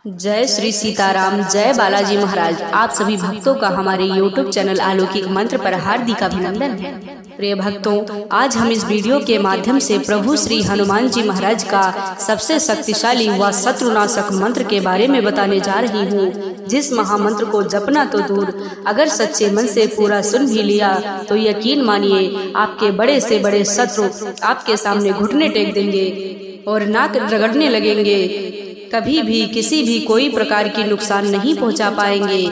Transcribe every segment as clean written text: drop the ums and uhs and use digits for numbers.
जय श्री सीताराम, जय बालाजी महाराज। आप सभी भक्तों का हमारे YouTube चैनल अलौकिक मंत्र पर हार्दिक अभिनंदन है। प्रिय भक्तों, आज हम इस वीडियो के माध्यम से प्रभु श्री हनुमान जी महाराज का सबसे शक्तिशाली व शत्रुनाशक मंत्र के बारे में बताने जा रही हूँ, जिस महामंत्र को जपना तो दूर, अगर सच्चे मन से पूरा सुन भी लिया तो यकीन मानिए आपके बड़े से बड़े शत्रु आपके सामने घुटने टेक देंगे और नाक रगड़ने लगेंगे। कभी भी किसी भी कोई प्रकार की नुकसान नहीं पहुंचा पाएंगे।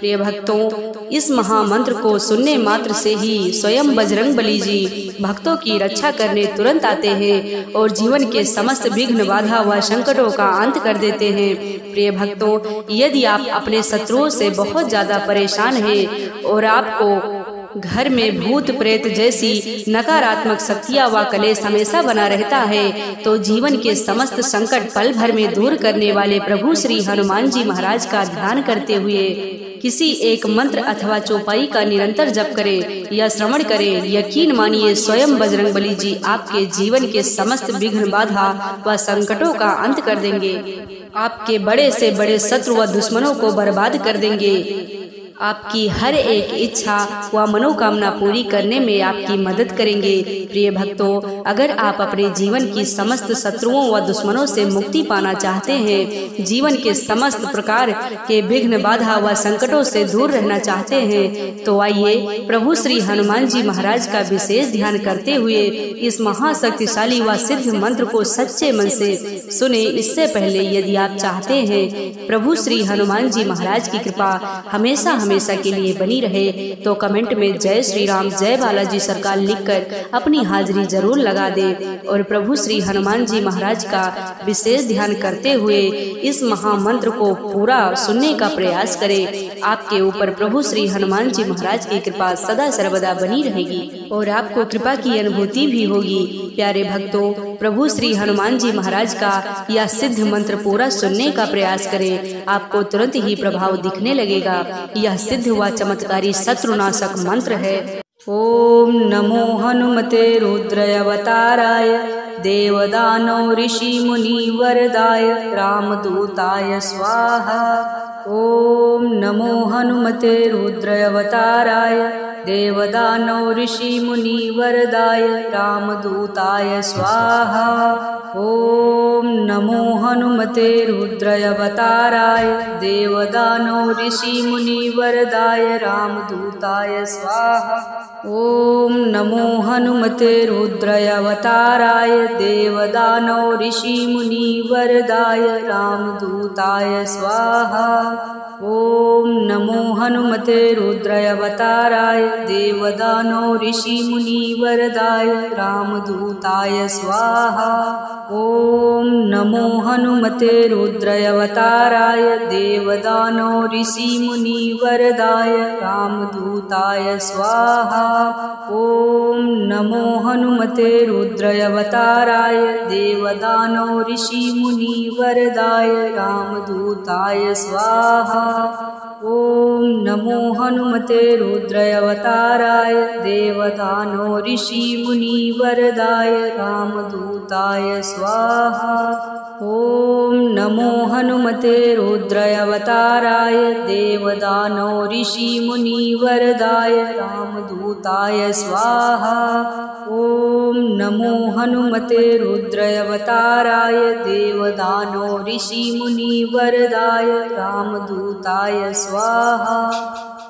प्रिय भक्तों, इस महामंत्र को सुनने मात्र से ही स्वयं बजरंगबली जी भक्तों की रक्षा करने तुरंत आते हैं और जीवन के समस्त विघ्न बाधा व संकटों का अंत कर देते हैं। प्रिय भक्तों, यदि आप अपने शत्रुओं से बहुत ज्यादा परेशान हैं और आपको घर में भूत प्रेत जैसी नकारात्मक शक्तियां व कलेश हमेशा बना रहता है, तो जीवन के समस्त संकट पल भर में दूर करने वाले प्रभु श्री हनुमान जी महाराज का ध्यान करते हुए किसी एक मंत्र अथवा चौपाई का निरंतर जप करें या श्रवण करें। यकीन मानिए स्वयं बजरंगबली जी आपके जीवन के समस्त विघ्न बाधा व संकटों का अंत कर देंगे। आपके बड़े से बड़े शत्रु व दुश्मनों को बर्बाद कर देंगे। आपकी हर एक इच्छा व मनोकामना पूरी करने में आपकी मदद करेंगे। प्रिय भक्तों, अगर आप अपने जीवन की समस्त शत्रुओं व दुश्मनों से मुक्ति पाना चाहते हैं, जीवन के समस्त प्रकार के विघ्न बाधा व संकटों से दूर रहना चाहते हैं, तो आइए प्रभु श्री हनुमान जी महाराज का विशेष ध्यान करते हुए इस महाशक्तिशाली व सिद्ध मंत्र को सच्चे मन से सुने। इससे पहले यदि आप चाहते हैं प्रभु श्री हनुमान जी महाराज की कृपा हमेशा के लिए बनी रहे, तो कमेंट में जय श्री राम, जय बालाजी सरकार लिखकर अपनी हाजिरी जरूर लगा दे और प्रभु श्री हनुमान जी महाराज का विशेष ध्यान करते हुए इस महामंत्र को पूरा सुनने का प्रयास करें। आपके ऊपर प्रभु श्री हनुमान जी महाराज की कृपा सदा सर्वदा बनी रहेगी और आपको कृपा की अनुभूति भी होगी। प्यारे भक्तों, प्रभु श्री हनुमान जी महाराज का यह सिद्ध मंत्र पूरा सुनने का प्रयास करें, आपको तुरंत ही प्रभाव दिखने लगेगा। यह सिद्ध व चमत्कारी शत्रुनाशक मंत्र है। ओम नमो हनुमते रुद्रावताराय देवदानव ऋषि मुनि वरदाय रामदूताय स्वाहा। ओम नमो हनुमते रुद्रावताराय देवदानव ऋषि मुनि वरदाय रामदूताय स्वाहा। ओम नमो हनुमते रुद्रावताराय देवदानव ऋषि मुनि वरदाय रामदूताय स्वाहा। ओम नमो हनुमते रुद्रावताराय देवदानव ऋषि मुनि वरदाय रामदूताय स्वाहा। ओम नमो हनुमते रुद्रावताराय देवदानव ऋषि मुनि वरदाय रामदूताय स्वाहा। ओम नमो हनुमते रुद्रावताराय देवदानव ऋषि मुनि वरदाय रामदूताय स्वाहा। ओम नमो हनुमते रुद्रावताराय देवदानव ऋषि मुनि वरदाय रामदूताय स्वाहा। ओम नमो हनुमते रुद्रावताराय देवदानव ऋषि मुनि वरदाय रामदूताय स्वाहा। ओम नमो हनुमते रुद्रावताराय देवदानव ऋषि मुनि वरदाय रामदूताय स्वाहा। ओम नमो हनुमते रुद्रावताराय देवदानव ऋषि मुनि वरदाय रामदूताय स्वाहा।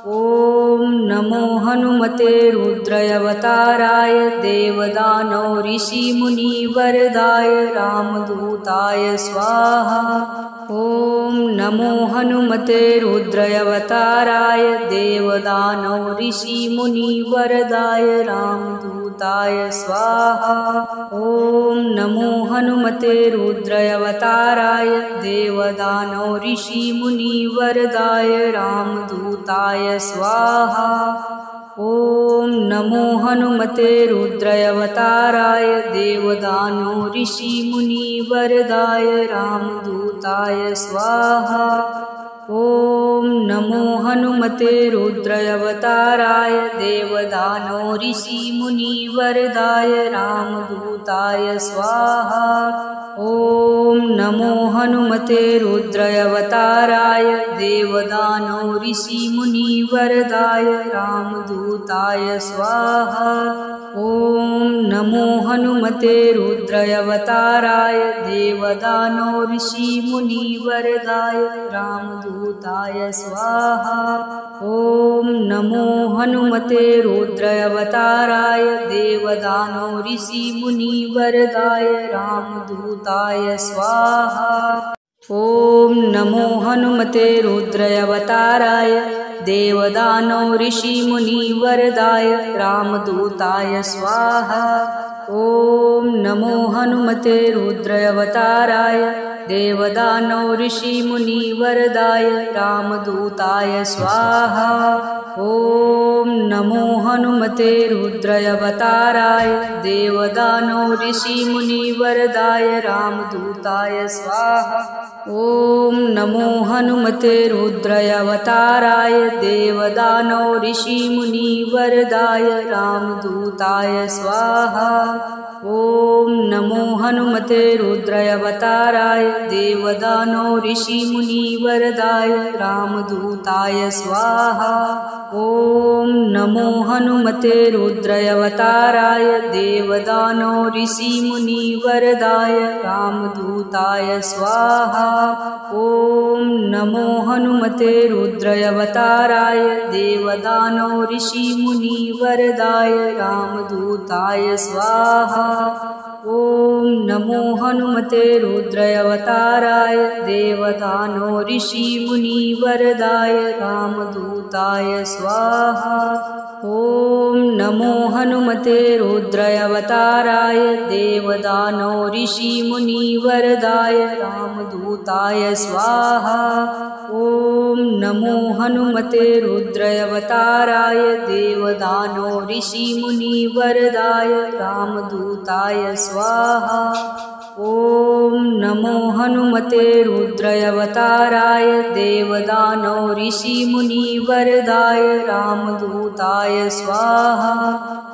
ओम नमो हनुमते रुद्रावताराय देवदानव ऋषि मुनि वरदाय रामदूताय स्वाहा। ओम नमो हनुमते रुद्रावताराय देवदानव ऋषि मुनि वरदाय रामदूताय स्वाहा। ओम नमो हनुमते रुद्रावताराय देवदानव ऋषि मुनि वरदाय रामदूताय स्वाहा। ओम नमो हनुमते रुद्रावताराय देवदानव ऋषि मुनि वरदाय रामदूताय स्वाहा। ॐ नमो हनुमते रुद्रावताराय देवदानो ऋषिमुनिवरदाय रामदूताय स्वाहा। ॐ नमो हनुमते रुद्रावताराय देवदानो ऋषिमुनिवरदाय रामदूताय स्वाहा। ॐ नमो हनुमते रुद्रावताराय देवदानो ऋषिमुनिवरदाय रामदूताय स्वाहा। ॐ नमो हनुमते रुद्रावताराय देवदानो ऋषिमुनिवरदाय रामदूताय स्वाहा। ॐ नमो हनुमते रुद्रावताराय देवदानो ऋषिमुनिवरदाय रामदूताय स्वाहा। ॐ नमो हनुमते रुद्रावताराय देवदानो ऋषिमुनिवरदाय रामदूताय स्वाहा। ॐ नमो हनुमते रुद्रावताराय देवदानो ऋषिमुनिवरदाय रामदूताय स्वाहा। ॐ नमो हनुमते रुद्रावताराय देवदानो ऋषिमुनिवरदाय रामदूताय स्वाहा। ॐ नमो हनुमते रुद्रावताराय देवदानो ऋषिमुनिवरदाय रामदूताय स्वाहा। ॐ नमो हनुमते रुद्रावताराय देवदानो ऋषिमुनिवरदाय रामदूताय स्वाहा। ॐ नमो हनुमते रुद्रावताराय देवदानो ऋषिमुनिवरदाय रामदूताय स्वाहा। ॐ नमो हनुमते रुद्रावताराय देवदानो ऋषिमुनिवरदाय रामदूताय स्वाहा। ॐ नमो हनुमते रुद्रावताराय देवदानो ऋषिमुनिवरदाय रामदूताय स्वाहा। ॐ नमो हनुमते रुद्रावताराय देवदानो ऋषिमुनिवरदाय रामदूताय स्वाहा। ॐ नमो हनुमते रुद्रावताराय देवदानो ऋषिमुनिवरदाय रामदूताय स्वाहा।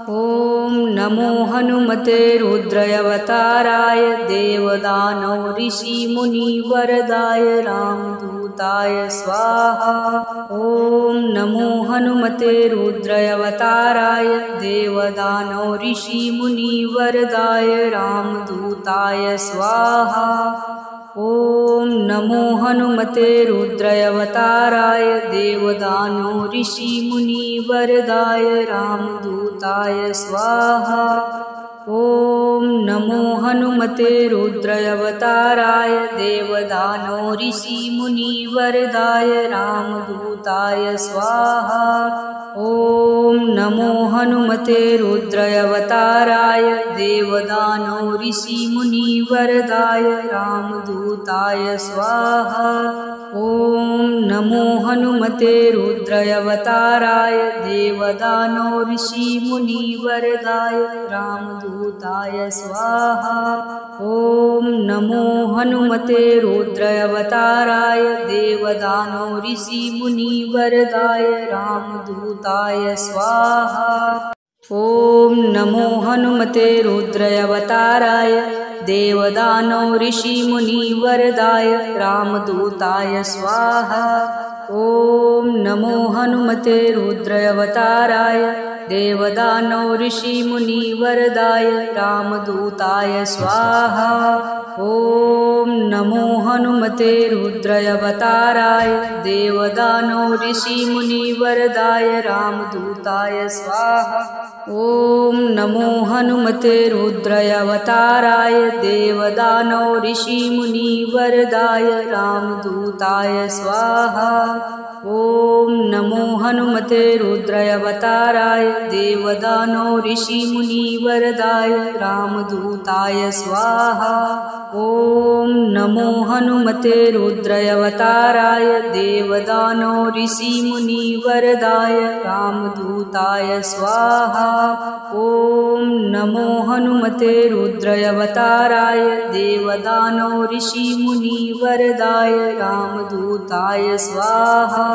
ॐ नमो हनुमते रुद्रावताराय देवदानो ऋषिमुनिवरदाय रामदूताय स्वाहा। ॐ नमो हनुमते रुद्रावताराय देवदानो ऋषिमुनिवरदाय रामदूताय स्वाहा। ॐ नमो हनुमते रुद्रावताराय देवदानो ऋषिमुनिवरदाय रामदूताय स्वाहा। ॐ नमो हनुमते रुद्रावताराय देवदानो ऋषिमुनिवरदाय रामदूताय स्वाहा। ॐ नमो हनुमते रुद्रावताराय देवदानो ऋषिमुनिवरदाय रामदूताय स्वाहा। ॐ नमो हनुमते रुद्रावताराय देवदानो ऋषिमुनिवरदाय रामदूताय स्वाहा। ॐ नमो हनुमते रुद्रावताराय देवदानो ऋषिमुनिवरदाय रामदूताय स्वाहा। ॐ नमो हनुमते रुद्रावताराय देवदानो ऋषिमुनिवरदाय रामदूताय स्वाहा। ॐ नमो हनुमते रुद्रावताराय देवदानो ऋषिमुनिवरदाय रामदूताय स्वाहा। ॐ नमो हनुमते रुद्रावताराय देवदानो ऋषिमुनिवरदाय रामदूताय स्वाहा। ॐ नमो हनुमते रुद्रावताराय देवदानो ऋषिमुनिवरदाय रामदूताय स्वाहा। ॐ नमो हनुमते रुद्रावताराय देवदानो ऋषिमुनिवरदाय रामदूताय स्वाहा। ॐ नमो हनुमते रुद्रावताराय देवदानो ऋषिमुनिवरदाय रामदूताय स्वाहा। ॐ नमो हनुमते रुद्रावताराय देवदानव ऋषिमुनिवरदाय रामदूताय स्वाहा।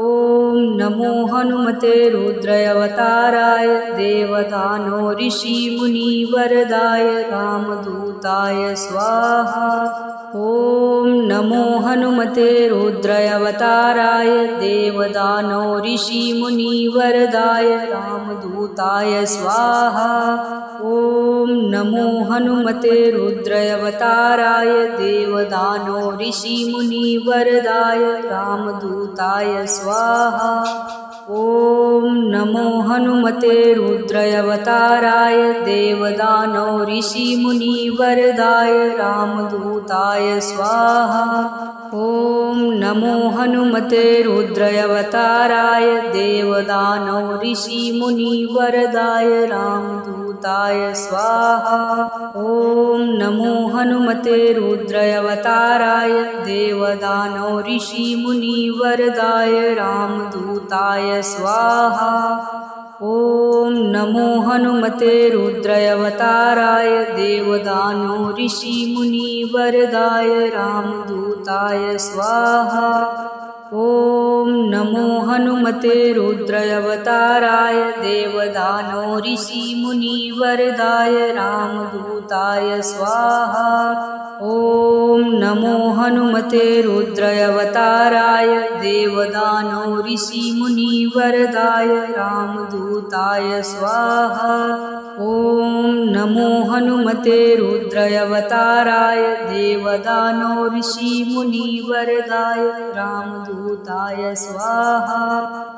ॐ नमो हनुमते रुद्रावताराय देवदानव ऋषिमुनिवरदाय रामदूताय स्वाहा। ॐ नमो हनुमते रुद्रावताराय देवदानव ऋषिमुनिवरदाय रामदूताय स्वाहा। ॐ नमो हनुमते रुद्रावताराय देवदानव ऋषिमुनिवरदाय रामदूताय स्वाहा। ॐ नमो हनुमते रुद्रावताराय देवदानव ऋषिमुनिवरदाय रामदूताय स्वाहा। ॐ नमो हनुमते रुद्रावताराय देवदानव ऋषिमुनिवरदाय रामदूताय स्वाहा। ॐ नमो हनुमते रुद्रावताराय देवदानव ऋषिमुनिवरदाय रामदूताय स्वाहा। ॐ नमो हनुमते रुद्रावताराय देवदानव ऋषिमुनिवरदाय रामदूताय स्वाहा। ॐ नमो हनुमते रुद्रावताराय देवदानव ऋषिमुनिवरदाय रामदूताय स्वाहा। ॐ नमो हनुमते रुद्रावताराय देवदानव ऋषिमुनिवरदाय रामदूताय स्वाहा। ॐ नमो हनुमते रुद्रावताराय देवदानव ऋषिमुनिवरदाय रामदूताय स्वाहा।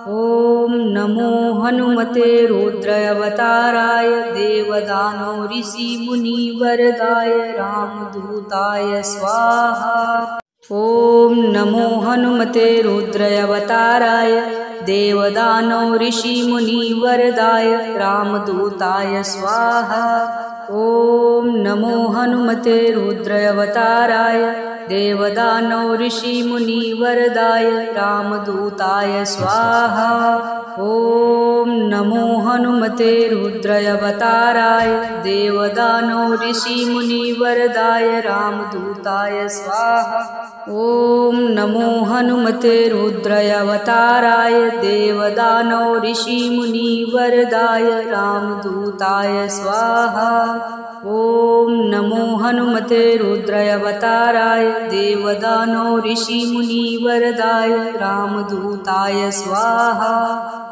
ॐ नमो हनुमते रुद्रावताराय देवदानव ऋषिमुनिवरदाय रामदूताय स्वाहा। ॐ नमो हनुमते रुद्रावताराय देवदानव ऋषिमुनिवरदाय रामदूताय स्वाहा। ॐ नमो हनुमते रुद्रावताराय देवदानव ऋषिमुनिवरदाय रामदूताय स्वाहा। ॐ नमो हनुमते रुद्रावताराय देवदानव ऋषिमुनिवरदाय रामदूताय स्वाहा। ॐ नमो हनुमते रुद्रावताराय देवदानव ऋषिमुनिवरदाय रामदूताय स्वाहा। ॐ नमो हनुमते रुद्रावताराय देवदानव ऋषिमुनिवरदाय रामदूताय स्वाहा।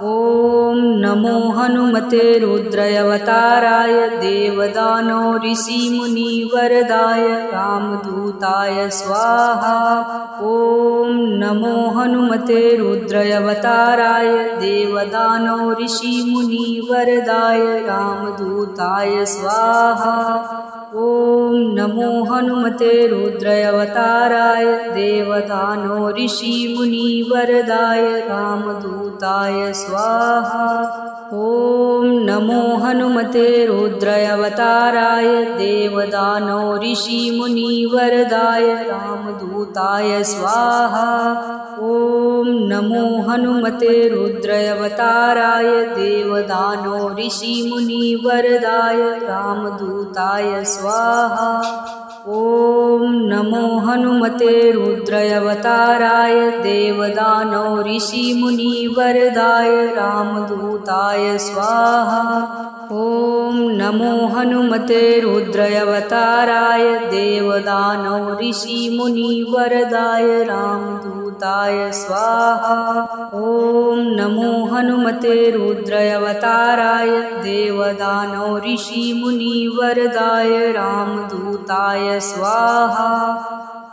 ॐ नमो हनुमते रुद्रावताराय देवदानव ऋषिमुनिवरदाय रामदूताय स्वाहा। ॐ नमो हनुमते रुद्रावताराय देवदानव ऋषिमुनिवरदाय रामदूताय स्वाहा। ॐ नमो हनुमते रुद्रावताराय देवदानव ऋषिमुनिवरदाय रामदूताय स्वाहा। ॐ नमो हनुमते रुद्रावताराय देवदानव ऋषिमुनिवरदाय रामदूताय स्वाहा। ॐ नमो हनुमते रुद्रावताराय देवदानव ऋषिमुनिवरदाय रामदूताय स्वाहा। ॐ नमो हनुमते रुद्रावताराय देवदानव ऋषिमुनिवरदाय रामदूताय स्वाहा। ॐ नमो हनुमते रुद्रावताराय देवदानव ऋषिमुनिवरदाय रामदूताय स्वाहा। ॐ नमो हनुमते रुद्रावताराय देवदानव ऋषिमुनिवरदाय रामदूताय स्वाहा।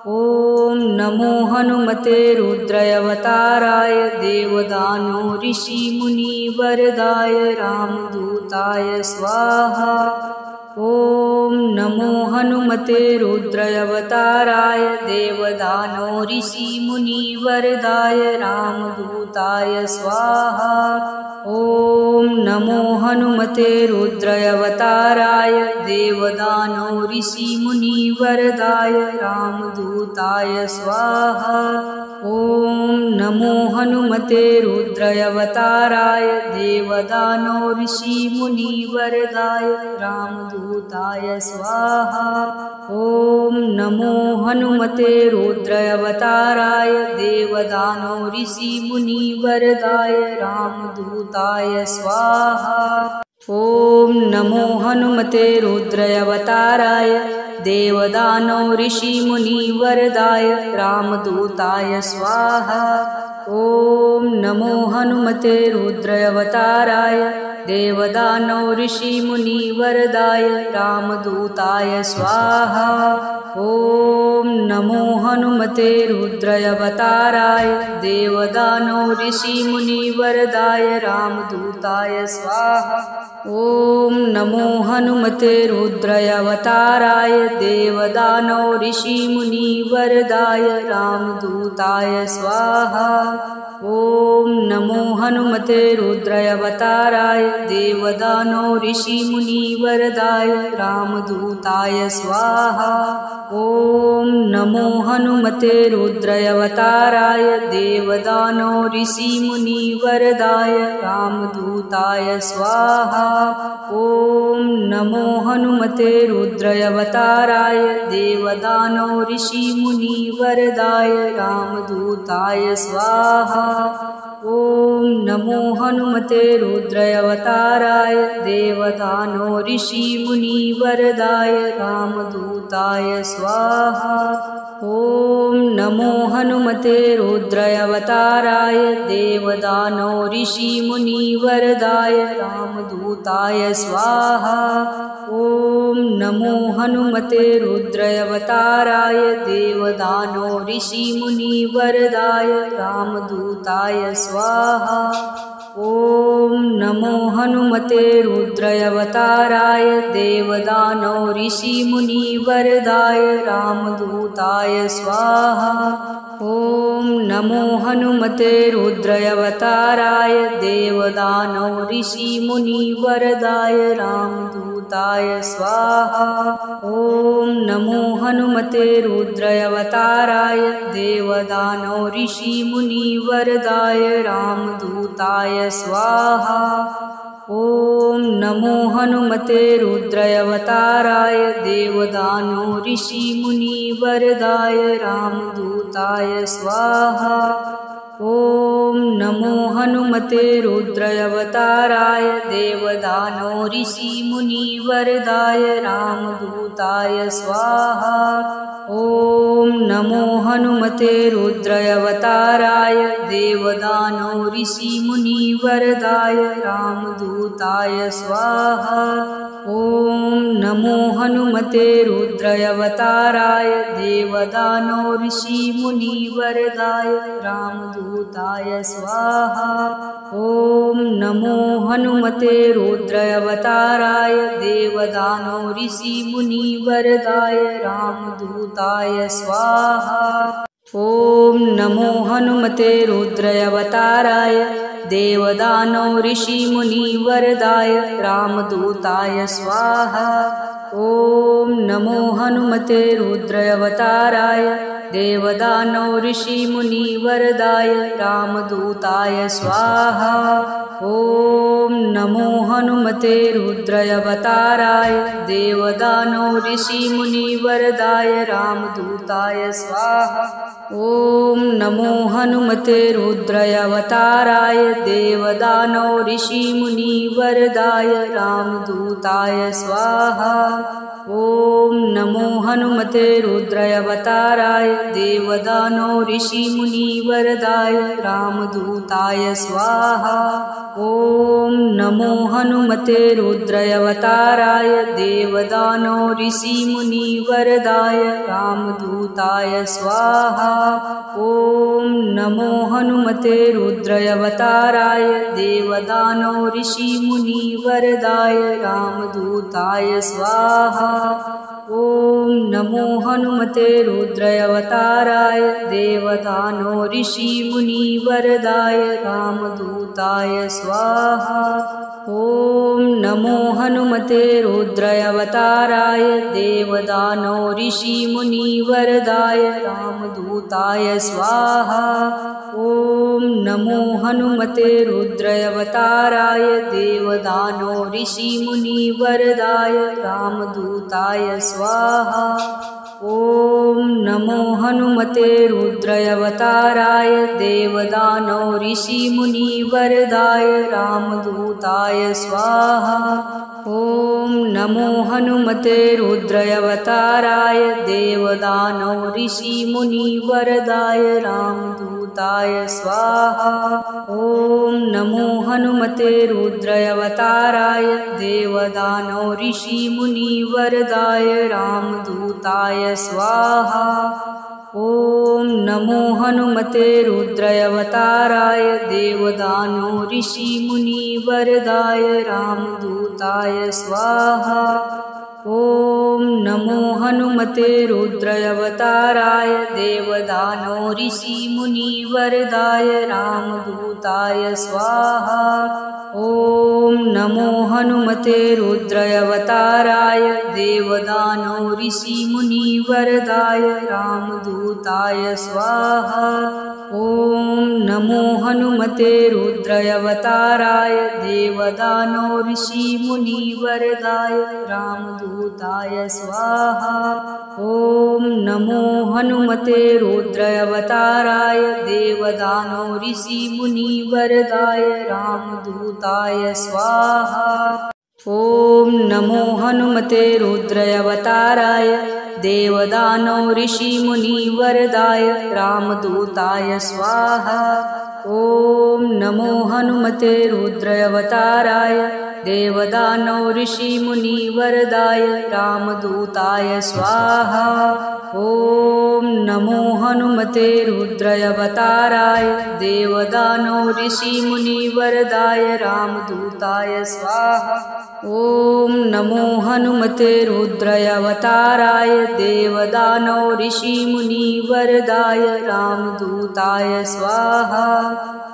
ॐ नमो हनुमते रुद्रावताराय देवदानव ऋषिमुनिवरदाय रामदूताय स्वाहा। ॐ नमो हनुमते रुद्रावताराय देवदानो ऋषि मुनिवरदाय रामदूताय स्वाहा। ॐ नमो हनुमते रुद्रावताराय देवदानो ऋषि मुनिवरदाय रामदूताय स्वाहा। ॐ नमो हनुमते रुद्रावताराय देवदानो ऋषि मुनिवरदाय रामदूताय स्वाहा। ॐ नमो हनुमते रुद्रावताराय देवदानो ऋषि मुनिवरदाय रामदूताय स्वाहा। ॐ नमो हनुमते रुद्रावताराय देवदानो ऋषि मुनिवरदाय रामदूताय स्वाहा। ॐ नमो हनुमते रुद्रावताराय देवदानो ऋषि मुनिवरदाय रामदूताय स्वाहा। ॐ नमो हनुमते रुद्रावताराय देवदानो ऋषि मुनिवरदाय रामदूताय स्वाहा। ॐ नमो हनुमते रुद्रावताराय देवदानो ऋषि मुनिवरदाय रामदूताय स्वाहा। ॐ नमो हनुमते रुद्रावताराय देवदानो ऋषि मुनिवरदाय रामदूताय स्वाहा। ॐ नमो हनुमते रुद्रावताराय देवदानो ऋषि मुनिवरदाय रामदूताय स्वाहा। ॐ नमो हनुमते रुद्रावताराय देवदानो ऋषि मुनिवरदाय रामदूताय स्वाहा। ॐ नमो हनुमते रुद्रावताराय देवदानो ऋषि मुनिवरदाय रामदूताय स्वाहा। ॐ नमो हनुमते रुद्रावताराय देवदानो ऋषि मुनिवरदाय रामदूताय स्वाहा। ॐ नमो हनुमते रुद्रावताराय देवदानो ऋषि मुनिवरदाय रामदूताय स्वाहा। ॐ नमो हनुमते रुद्रावताराय देवदानो ऋषि मुनिवरदाय रामदूताय स्वाहा। ॐ नमो हनुमते रुद्रावताराय देवदानो ऋषि मुनिवरदाय रामदूताय स्वाहा। ॐ नमो हनुमते रुद्रावताराय देवदानो ऋषि मुनिवरदाय रामदूताय स्वाहा। ॐ नमो हनुमते रुद्रावताराय देवदानो ऋषि मुनिवरदाय रामदूताय स्वाहा। ॐ नमो हनुमते रुद्रावताराय देवदानो ऋषि मुनिवरदाय रामदूताय स्वाहा। ॐ नमो हनुमते रुद्रावताराय देवदानो ऋषि मुनिवरदाय रामदूताय स्वाहा। ॐ नमो हनुमते रुद्रावताराय देवदानो ऋषि मुनिवरदाय रामदूताय स्वाहा। ॐ नमो हनुमते रुद्रावताराय देवदानो ऋषि मुनिवरदाय रामदूताय स्वाहा। ॐ नमो हनुमते रुद्रावताराय देवदानो ऋषि मुनिवरदाय रामदूताय स्वाहा। ॐ नमो हनुमते रुद्रावताराय देवदानो ऋषि मुनिवरदाय रामदूताय स्वाहा। ॐ नमो हनुमते रुद्रावताराय देवदानो ऋषि मुनिवरदाय रामदूताय स्वाहा। ॐ नमो हनुमते रुद्रावताराय देवदानो ऋषि मुनिवरदाय रामदूताय स्वाहा। ॐ नमो हनुमते रुद्रावताराय देवदानो ऋषि मुनिवरदाय रामदूताय स्वाहा। ॐ नमो हनुमते रुद्रावताराय देवदानो ऋषि मुनिवरदाय रामदूताय स्वाहा। ॐ नमो हनुमते रुद्रावताराय देवदानव ऋषिमुनिवरदाय रामदूताय स्वाहा। ॐ नमो हनुमते रुद्रावताराय देवदानव ऋषिमुनिवरदाय रामदूताय स्वाहा। ॐ नमो हनुमते रुद्रावताराय देवदानव ऋषिमुनिवरदाय रामदूताय स्वाहा। ॐ नमो हनुमते रुद्रावताराय देवदानव ऋषिमुनिवरदाय रामदूताय स्वाहा। ॐ नमो हनुमते रुद्रावताराय देवदानव ऋषिमुनिवरदाय रामदूताय स्वाहा। ॐ नमो हनुमते रुद्रावताराय देवदानव ऋषिमुनिवरदाय रामदूताय स्वाहा। ॐ नमो हनुमते रुद्रावताराय देवदानव ऋषिमुनिवरदाय रामदूताय स्वाहा। ॐ नमो हनुमते रुद्रावताराय देवदानव ऋषिमुनिवरदाय रामदूताय स्वाहा। ॐ नमो हनुमते रुद्रावताराय देवदानव ऋषिमुनिवरदाय रामदूताय स्वाहा। ॐ नमो हनुमते रुद्रावताराय देवदानव ऋषिमुनिवरदाय रामदूताय स्वाहा। ॐ नमो हनुमते रुद्रावताराय देवदानव ऋषिमुनिवरदाय रामदूताय स्वाहा। ॐ नमो हनुमते रुद्रावताराय देवदानव ऋषिमुनिवरदाय रामदूताय स्वाहा। ॐ नमो हनुमते रुद्रावताराय देवदानव ऋषिमुनिवरदाय रामदूताय स्वाहा। ॐ नमो हनुमते रुद्रावताराय देवदानव ऋषिमुनिवरदाय रामदूताय स्वाहा। ॐ नमो हनुमते रुद्रावताराय देवदानव ऋषिमुनिवरदाय रामदूताय स्वाहा। ॐ नमो हनुमते रुद्रावताराय देवदानव ऋषिमुनिवरदाय रामदूताय स्वाहा।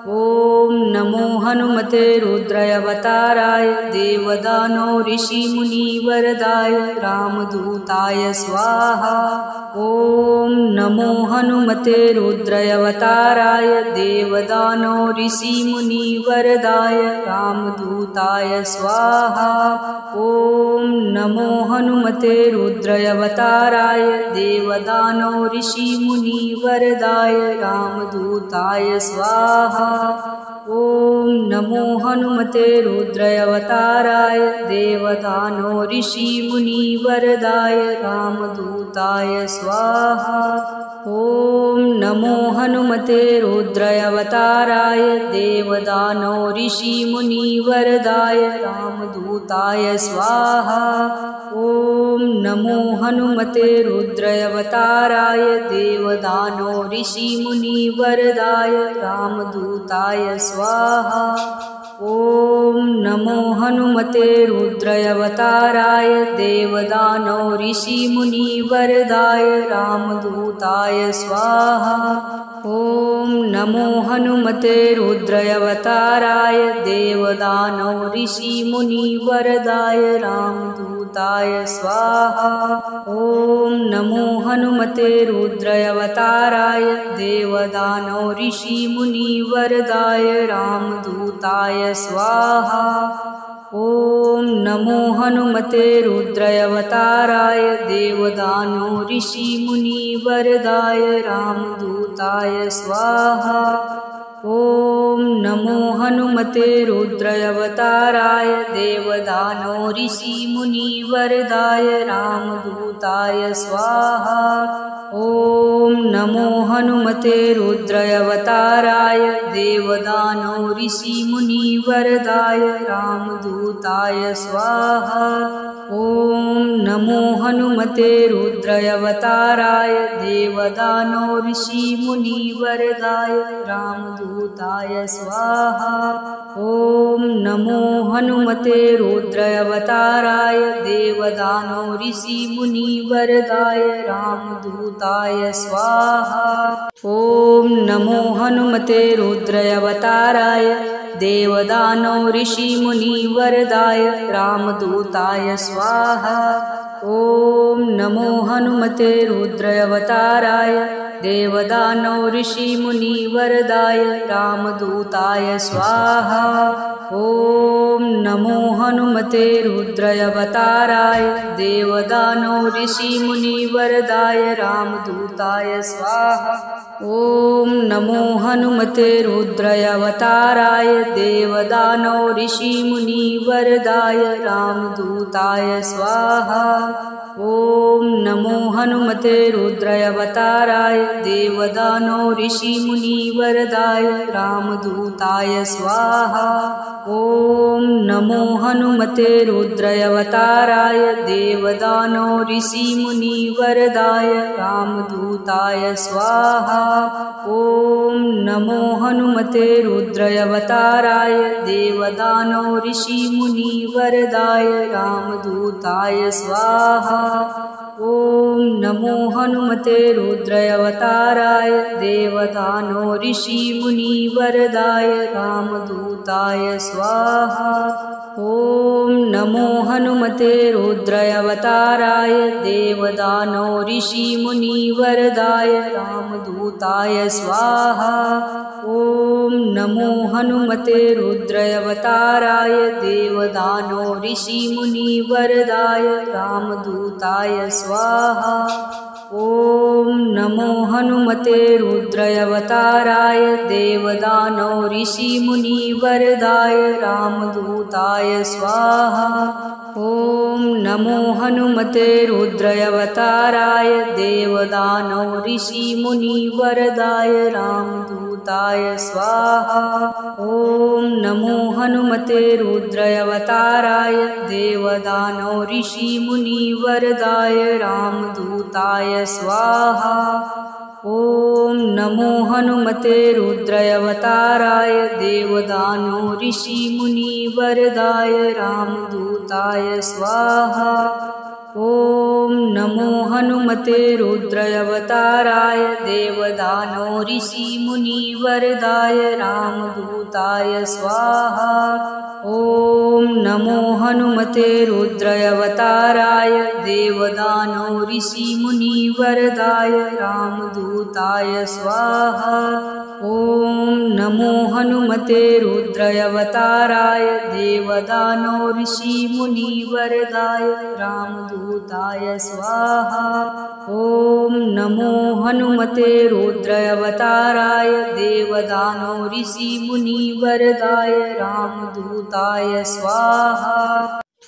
ॐ नमो हनुमते रुद्रावताराय देवदानव ऋषिमुनिवरदाय रामदूताय स्वाहा। ॐ नमो हनुमते रुद्रावताराय देवदानव ऋषिमुनिवरदाय रामदूताय स्वाहा। ॐ नमो हनुमते रुद्रावताराय देवदानव ऋषिमुनिवरदाय रामदूताय स्वाहा। ॐ नमो हनुमते रुद्रावताराय देवदानव ऋषिमुनिवरदाय रामदूताय स्वाहा। ॐ नमो हनुमते रुद्रावताराय देवदानव ऋषिमुनिवरदाय रामदूताय स्वाहा। ॐ नमो हनुमते रुद्रावताराय देवदानव ऋषिमुनिवरदाय रामदूताय स्वाहा। ॐ नमो हनुमते रुद्रावताराय देवदानव ऋषिमुनिवरदाय रामदूताय स्वाहा। ॐ नमो हनुमते रुद्रावताराय देवदानव ऋषिमुनिवरदाय रामदूताय स्वाहा। ॐ नमो हनुमते रुद्रावताराय देवदानव ऋषिमुनिवरदाय रामदूताय स्वाहा। ॐ नमो हनुमते रुद्रावताराय देवदानव ऋषिमुनिवरदाय रामदूताय स्वाहा। ॐ नमो हनुमते रुद्रावताराय देवदानव ऋषिमुनिवरदाय रामदूताय स्वाहा। ॐ नमो हनुमते रुद्रावताराय देवदानव ऋषिमुनिवरदाय रामदूताय स्वाहा। ॐ नमो हनुमते रुद्रावताराय देवदानो ऋषिमुनिवरदाय रामदूताय स्वाहा। ॐ नमो हनुमते रुद्रावताराय देवदानो ऋषिमुनिवरदाय रामदूताय स्वाहा। ॐ नमो हनुमते रुद्रावताराय देवदानो ऋषिमुनिवरदाय रामदूताय स्वाहा। ॐ नमो हनुमते रुद्रावताराय देवदानो ऋषिमुनिवरदाय रामदूताय स्वाहा। ॐ नमो हनुमते रुद्रावताराय देवदानो ऋषिमुनिवरदाय रामदूताय स्वाहा। ॐ नमो हनुमते रुद्रावताराय देवदानो ऋषिमुनिवरदाय रामदूताय स्वाहा। ॐ नमो हनुमते रुद्रावताराय देवदानो ऋषिमुनिवरदाय रामदूताय स्वाहा। ॐ नमो हनुमते रुद्रावताराय देवदानो ऋषिमुनिवरदाय रामदूताय स्वाहा। ॐ नमो हनुमते रुद्रावताराय देवदानो ऋषिमुनिवरदाय रामदूताय स्वाहा। ॐ नमो हनुमते रुद्रावताराय देवदानो ऋषिमुनिवरदाय रामदूताय स्वाहा। ॐ नमो हनुमते रुद्रावताराय देवदानो ऋषिमुनिवरदाय रामदूताय स्वाहा। ॐ नमो हनुमते रुद्रावताराय देवदानो ऋषिमुनिवरदाय रामदूताय स्वाहा। ॐ नमो हनुमते रुद्रावताराय देवदानो ऋषिमुनिवरदाय रामदूताय स्वाहा। ॐ नमो हनुमते रुद्रावताराय देवदानो ऋषिमुनिवरदाय रामदूताय स्वाहा। ॐ नमो हनुमते रुद्रावताराय देवदानो ऋषिमुनिवरदाय रामदूताय स्वाहा। ॐ नमो हनुमते रुद्रावताराय देवदानो ऋषिमुनिवरदाय रामदूताय स्वाहा। ॐ नमो हनुमते रुद्रावताराय देवदानो ऋषिमुनिवरदाय रामदूताय स्वाहा। ॐ नमो हनुमते रुद्रावताराय देवदानो ऋषिमुनिवरदाय रामदूताय स्वाहा। ॐ नमो हनुमते रुद्रावताराय देवदानो ऋषिमुनिवरदाय रामदूताय स्वाहा। ॐ नमो हनुमते रुद्रावताराय देवदानो ऋषिमुनिवरदाय रामदूताय स्वाहा।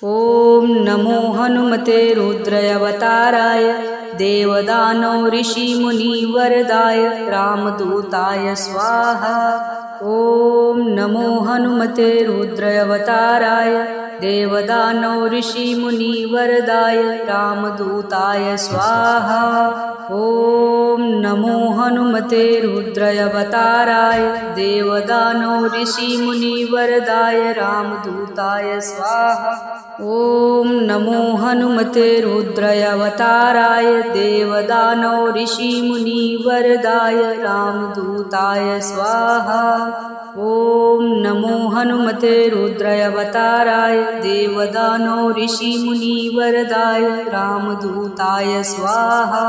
ॐ नमो हनुमते रुद्रावताराय देवदानो ऋषिमुनिवरदाय रामदूताय स्वाहा। ॐ नमो हनुमते रुद्रावताराय देवदानो ऋषिमुनिवरदाय रामदूताय स्वाहा। ॐ नमो हनुमते रुद्रावताराय देवदानो ऋषिमुनिवरदाय रामदूताय स्वाहा। ॐ नमो हनुमते रुद्रावताराय देवदानो ऋषिमुनिवरदाय रामदूताय स्वाहा। ॐ नमो हनुमते रुद्रावताराय देवदानो ऋषिमुनिवरदाय रामदूताय स्वाहा।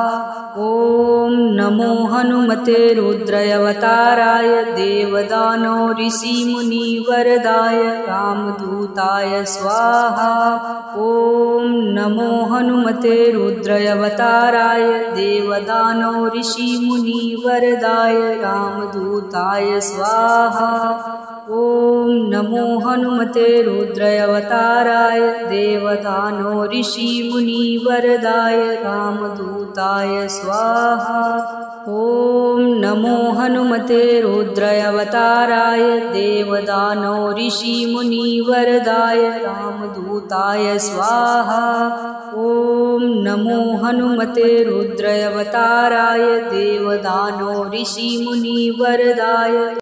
ॐ नमो हनुमते रुद्रावताराय देवदानो ऋषिमुनिवरदाय रामदूताय स्वाहा। ॐ नमो हनुमते रुद्रावताराय देवदानो ऋषिमुनिवरदाय रामदूताय स्वाहा। ॐ नमो हनुमते रुद्रावताराय देवदानो ऋषिमुनिवरदाय रामदूताय स्वाहा। ॐ नमो हनुमते रुद्रावताराय देवदानो ऋषिमुनिवरदाय रामदूताय स्वाहा। ॐ नमो हनुमते रुद्रावताराय देवदानो ऋषिमुनिवरदाय